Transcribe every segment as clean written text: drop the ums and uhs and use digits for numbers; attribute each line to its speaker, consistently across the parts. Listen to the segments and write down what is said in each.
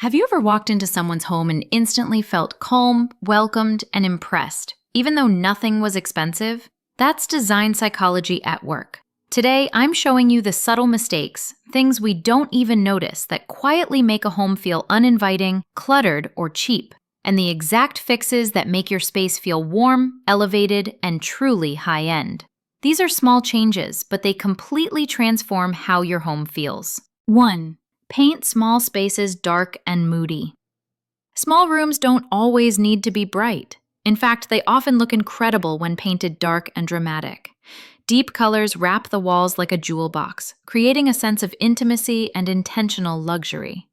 Speaker 1: Have you ever walked into someone's home and instantly felt calm, welcomed, and impressed, even though nothing was expensive? That's design psychology at work. Today, I'm showing you the subtle mistakes, things we don't even notice that quietly make a home feel uninviting, cluttered, or cheap, and the exact fixes that make your space feel warm, elevated, and truly high-end. These are small changes, but they completely transform how your home feels. 1. Paint small spaces dark and moody. Small rooms don't always need to be bright. In fact, they often look incredible when painted dark and dramatic. Deep colors wrap the walls like a jewel box, creating a sense of intimacy and intentional luxury.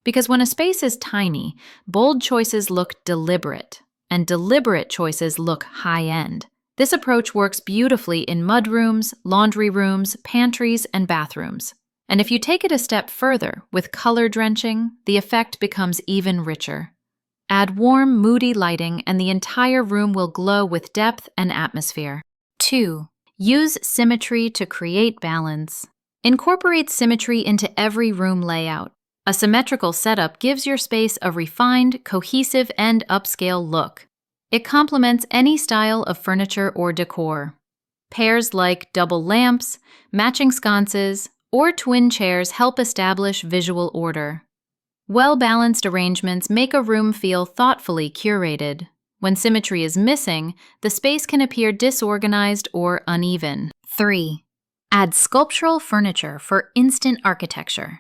Speaker 1: Because when a space is tiny, bold choices look deliberate, and deliberate choices look high-end. This approach works beautifully in mudrooms, laundry rooms, pantries, and bathrooms. And if you take it a step further, with color drenching, the effect becomes even richer. Add warm, moody lighting and the entire room will glow with depth and atmosphere. 2. Use symmetry to create balance. Incorporate symmetry into every room layout. A symmetrical setup gives your space a refined, cohesive, and upscale look. It complements any style of furniture or decor. Pairs like double lamps, matching sconces, or twin chairs help establish visual order. Well-balanced arrangements make a room feel thoughtfully curated. When symmetry is missing, the space can appear disorganized or uneven. 3. Add sculptural furniture for instant architecture.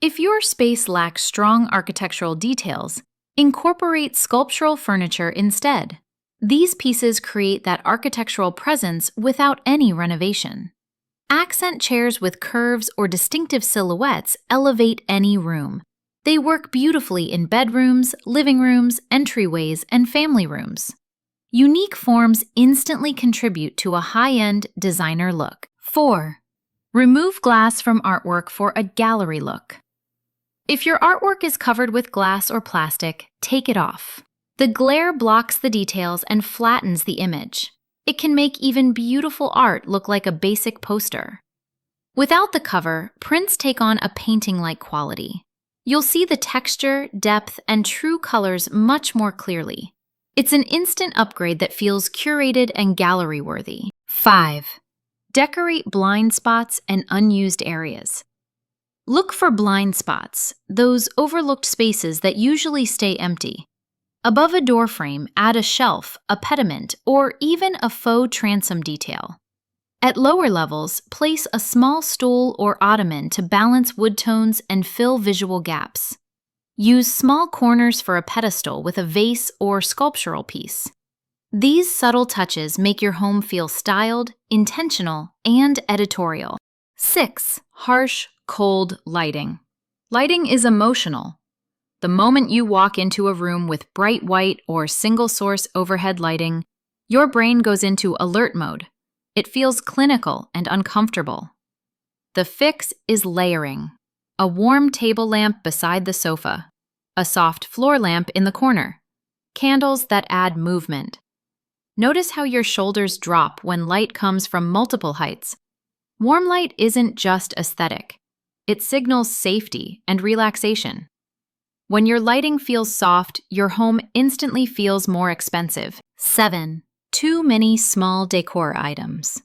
Speaker 1: If your space lacks strong architectural details, incorporate sculptural furniture instead. These pieces create that architectural presence without any renovation. Accent chairs with curves or distinctive silhouettes elevate any room. They work beautifully in bedrooms, living rooms, entryways, and family rooms. Unique forms instantly contribute to a high-end designer look. 4. Remove glass from artwork for a gallery look. If your artwork is covered with glass or plastic, take it off. The glare blocks the details and flattens the image. It can make even beautiful art look like a basic poster. Without the cover, prints take on a painting-like quality. You'll see the texture, depth, and true colors much more clearly. It's an instant upgrade that feels curated and gallery-worthy. 5. Decorate blind spots and unused areas. Look for blind spots, those overlooked spaces that usually stay empty. Above a door frame, add a shelf, a pediment, or even a faux transom detail. At lower levels, place a small stool or ottoman to balance wood tones and fill visual gaps. Use small corners for a pedestal with a vase or sculptural piece. These subtle touches make your home feel styled, intentional, and editorial. 6. Harsh, cold lighting. Lighting is emotional. The moment you walk into a room with bright white or single-source overhead lighting, your brain goes into alert mode. It feels clinical and uncomfortable. The fix is layering. A warm table lamp beside the sofa. A soft floor lamp in the corner. Candles that add movement. Notice how your shoulders drop when light comes from multiple heights. Warm light isn't just aesthetic. It signals safety and relaxation. When your lighting feels soft, your home instantly feels more expensive. 7. Too many small decor items.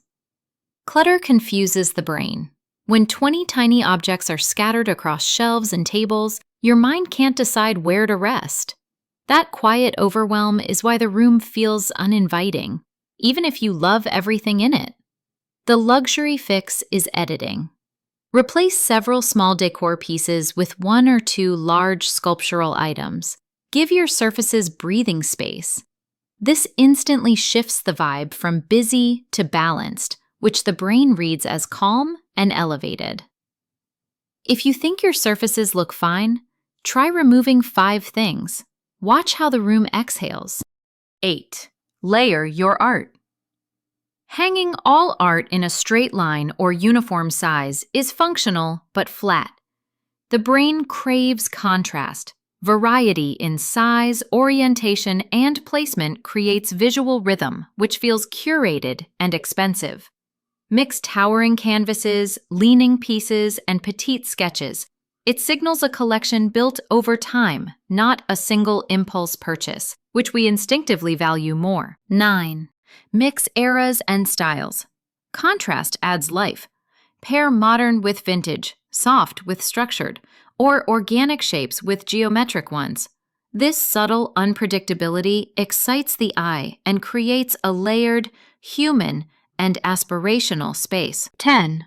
Speaker 1: Clutter confuses the brain. When 20 tiny objects are scattered across shelves and tables, your mind can't decide where to rest. That quiet overwhelm is why the room feels uninviting, even if you love everything in it. The luxury fix is editing. Replace several small decor pieces with 1 or 2 large sculptural items. Give your surfaces breathing space. This instantly shifts the vibe from busy to balanced, which the brain reads as calm and elevated. If you think your surfaces look fine, try removing 5 things. Watch how the room exhales. 8. Layer your art. Hanging all art in a straight line or uniform size is functional but flat. The brain craves contrast. Variety in size, orientation, and placement creates visual rhythm, which feels curated and expensive. Mix towering canvases, leaning pieces, and petite sketches. It signals a collection built over time, not a single impulse purchase, which we instinctively value more. 9. Mix eras and styles. Contrast adds life. Pair modern with vintage, soft with structured, or organic shapes with geometric ones. This subtle unpredictability excites the eye and creates a layered, human, and aspirational space. 10.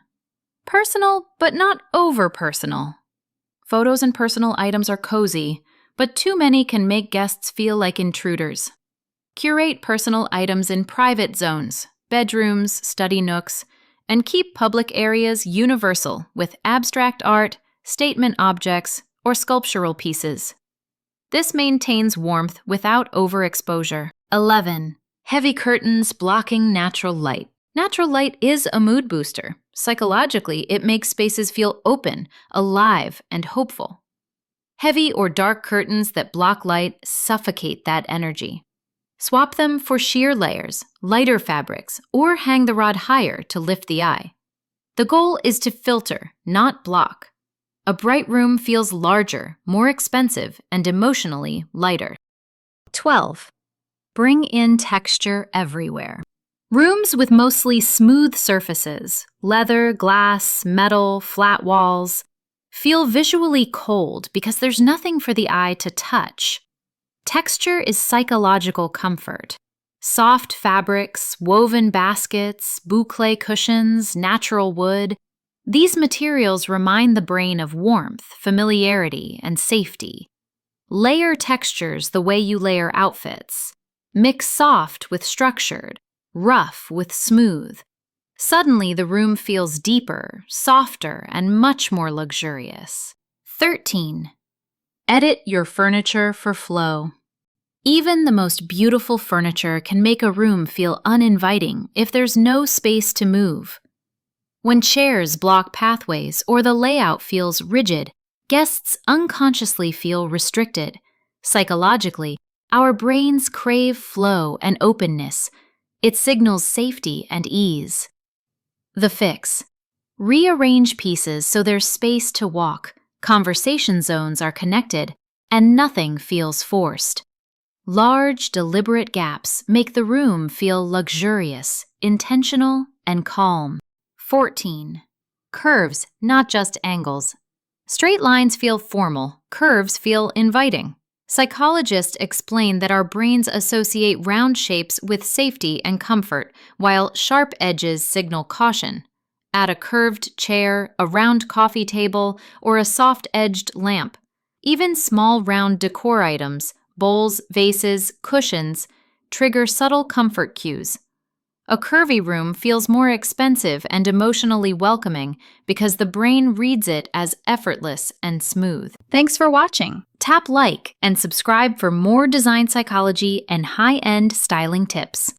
Speaker 1: Personal, but not over-personal. Photos and personal items are cozy, but too many can make guests feel like intruders. Curate personal items in private zones, bedrooms, study nooks, and keep public areas universal with abstract art, statement objects, or sculptural pieces. This maintains warmth without overexposure. 11. Heavy curtains blocking natural light. Natural light is a mood booster. Psychologically, it makes spaces feel open, alive, and hopeful. Heavy or dark curtains that block light suffocate that energy. Swap them for sheer layers, lighter fabrics, or hang the rod higher to lift the eye. The goal is to filter, not block. A bright room feels larger, more expensive, and emotionally lighter. 12. Bring in texture everywhere. Rooms with mostly smooth surfaces, leather, glass, metal, flat walls, feel visually cold because there's nothing for the eye to touch. Texture is psychological comfort. Soft fabrics, woven baskets, boucle cushions, natural wood. These materials remind the brain of warmth, familiarity, and safety. Layer textures the way you layer outfits. Mix soft with structured, rough with smooth. Suddenly, the room feels deeper, softer, and much more luxurious. 13. Edit your furniture for flow. Even the most beautiful furniture can make a room feel uninviting if there's no space to move. When chairs block pathways or the layout feels rigid, guests unconsciously feel restricted. Psychologically, our brains crave flow and openness. It signals safety and ease. The fix. Rearrange pieces so there's space to walk, conversation zones are connected, and nothing feels forced. Large, deliberate gaps make the room feel luxurious, intentional, and calm. 14. Curves, not just angles. Straight lines feel formal, curves feel inviting. Psychologists explain that our brains associate round shapes with safety and comfort, while sharp edges signal caution. Add a curved chair, a round coffee table, or a soft-edged lamp. Even small round decor items, bowls, vases, cushions, trigger subtle comfort cues. A curvy room feels more expensive and emotionally welcoming because the brain reads it as effortless and smooth. Thanks for watching. Tap like and subscribe for more design psychology and high-end styling tips.